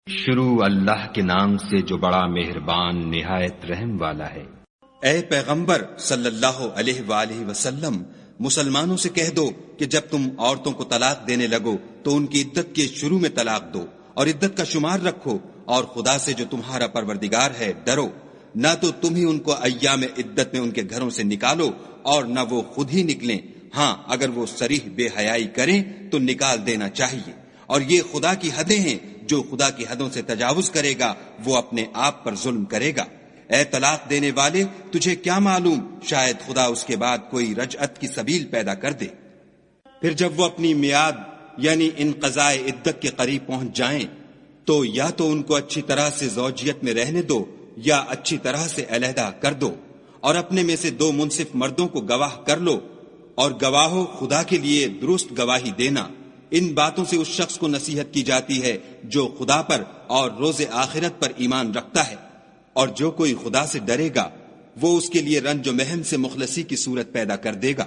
شروع اللہ کے نام سے جو بڑا مہربان نہایت رحم والا ہے۔ اے پیغمبر صلی اللہ علیہ وآلہ وسلم، مسلمانوں سے کہہ دو کہ جب تم عورتوں کو طلاق دینے لگو تو ان کی عدت کے شروع میں طلاق دو اور عدت کا شمار رکھو، اور خدا سے جو تمہارا پروردگار ہے ڈرو، نہ تو تم ہی ان کو ایام عدت میں ان کے گھروں سے نکالو اور نہ وہ خود ہی نکلیں، ہاں اگر وہ صریح بے حیائی کریں تو نکال دینا چاہیے، اور یہ خدا کی حدیں ہیں، جو خدا کی حدوں سے تجاوز کرے گا وہ اپنے آپ پر ظلم کرے گا۔ اے طلاق دینے والے، تجھے کیا معلوم شاید خدا اس کے بعد کوئی رجعت کی سبیل پیدا کر دے۔ پھر جب وہ اپنی میعاد یعنی انقضاء عدت کے قریب پہنچ جائیں تو یا تو ان کو اچھی طرح سے زوجیت میں رہنے دو یا اچھی طرح سے علیحدہ کر دو، اور اپنے میں سے 2 منصف مردوں کو گواہ کر لو، اور گواہو خدا کے لیے درست گواہی دینا۔ ان باتوں سے اس شخص کو نصیحت کی جاتی ہے جو خدا پر اور روز آخرت پر ایمان رکھتا ہے، اور جو کوئی خدا سے ڈرے گا وہ اس کے لیے رنج و محن سے مخلصی کی صورت پیدا کر دے گا،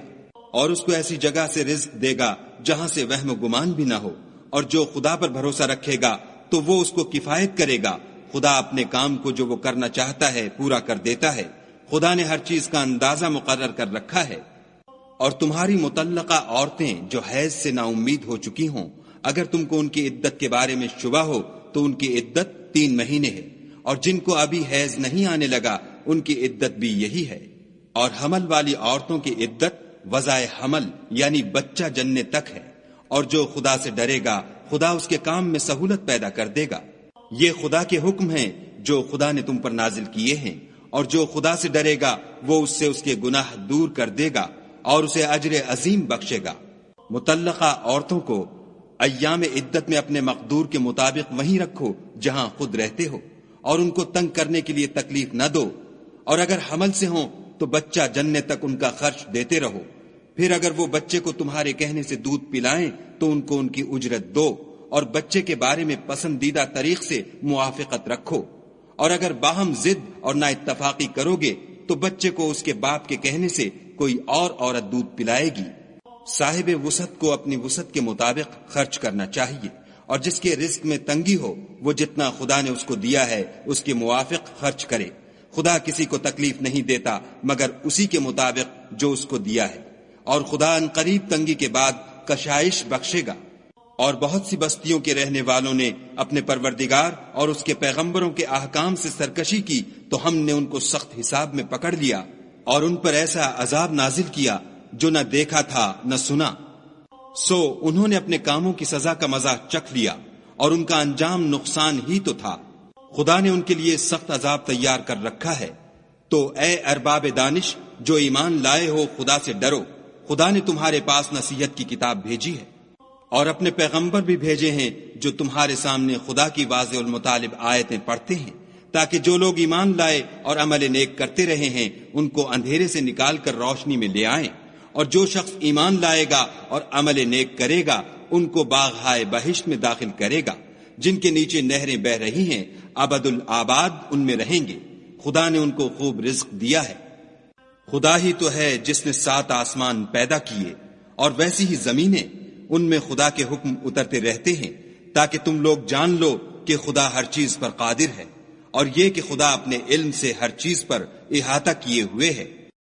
اور اس کو ایسی جگہ سے رزق دے گا جہاں سے وہم و گمان بھی نہ ہو، اور جو خدا پر بھروسہ رکھے گا تو وہ اس کو کفایت کرے گا۔ خدا اپنے کام کو جو وہ کرنا چاہتا ہے پورا کر دیتا ہے، خدا نے ہر چیز کا اندازہ مقرر کر رکھا ہے۔ اور تمہاری مطلقہ عورتیں جو حیض سے نا امید ہو چکی ہوں، اگر تم کو ان کی عدت کے بارے میں شبہ ہو تو ان کی عدت 3 مہینے ہے، اور جن کو ابھی حیض نہیں آنے لگا ان کی عدت بھی یہی ہے، اور حمل والی عورتوں کی عدت وضع حمل یعنی بچہ جننے تک ہے، اور جو خدا سے ڈرے گا خدا اس کے کام میں سہولت پیدا کر دے گا۔ یہ خدا کے حکم ہیں جو خدا نے تم پر نازل کیے ہیں، اور جو خدا سے ڈرے گا وہ اس سے اس کے گناہ دور کر دے گا اور اسے اجر عظیم بخشے گا۔ مطلقہ عورتوں کو ایام عدت میں اپنے مقدور کے مطابق وہیں رکھو جہاں خود رہتے ہو، اور ان کو تنگ کرنے کے لیے تکلیف نہ دو، اور اگر حمل سے ہوں تو بچہ جننے تک ان کا خرچ دیتے رہو۔ پھر اگر وہ بچے کو تمہارے کہنے سے دودھ پلائیں تو ان کو ان کی اجرت دو، اور بچے کے بارے میں پسندیدہ طریق سے موافقت رکھو، اور اگر باہم ضد اور نا اتفاقی کرو گے تو بچے کو اس کے باپ کے کہنے سے کوئی اور عورت دودھ پلائے گی۔ صاحب وسعت کو اپنی وسعت کے مطابق خرچ کرنا چاہیے، اور جس کے رزق میں تنگی ہو وہ جتنا خدا نے اس کو دیا ہے اس کے موافق خرچ کرے۔ خدا کسی کو تکلیف نہیں دیتا مگر اسی کے مطابق جو اس کو دیا ہے، اور خدا ان قریب تنگی کے بعد کشائش بخشے گا۔ اور بہت سی بستیوں کے رہنے والوں نے اپنے پروردگار اور اس کے پیغمبروں کے احکام سے سرکشی کی تو ہم نے ان کو سخت حساب میں پکڑ لیا، اور ان پر ایسا عذاب نازل کیا جو نہ دیکھا تھا نہ سنا۔ سو انہوں نے اپنے کاموں کی سزا کا مزہ چکھ لیا، اور ان کا انجام نقصان ہی تو تھا۔ خدا نے ان کے لیے سخت عذاب تیار کر رکھا ہے۔ تو اے ارباب دانش جو ایمان لائے ہو، خدا سے ڈرو۔ خدا نے تمہارے پاس نصیحت کی کتاب بھیجی ہے، اور اپنے پیغمبر بھی بھیجے ہیں جو تمہارے سامنے خدا کی واضح المطالب آیتیں پڑھتے ہیں، تاکہ جو لوگ ایمان لائے اور عمل نیک کرتے رہے ہیں ان کو اندھیرے سے نکال کر روشنی میں لے آئیں، اور جو شخص ایمان لائے گا اور عمل نیک کرے گا ان کو باغہائے بہشت میں داخل کرے گا، جن کے نیچے نہریں بہ رہی ہیں، ابد الآباد ان میں رہیں گے۔ خدا نے ان کو خوب رزق دیا ہے۔ خدا ہی تو ہے جس نے 7 آسمان پیدا کیے، اور ویسی ہی زمینیں، ان میں خدا کے حکم اترتے رہتے ہیں تاکہ تم لوگ جان لو کہ خدا ہر چیز پر قادر ہے، اور یہ کہ خدا اپنے علم سے ہر چیز پر احاطہ کیے ہوئے ہے۔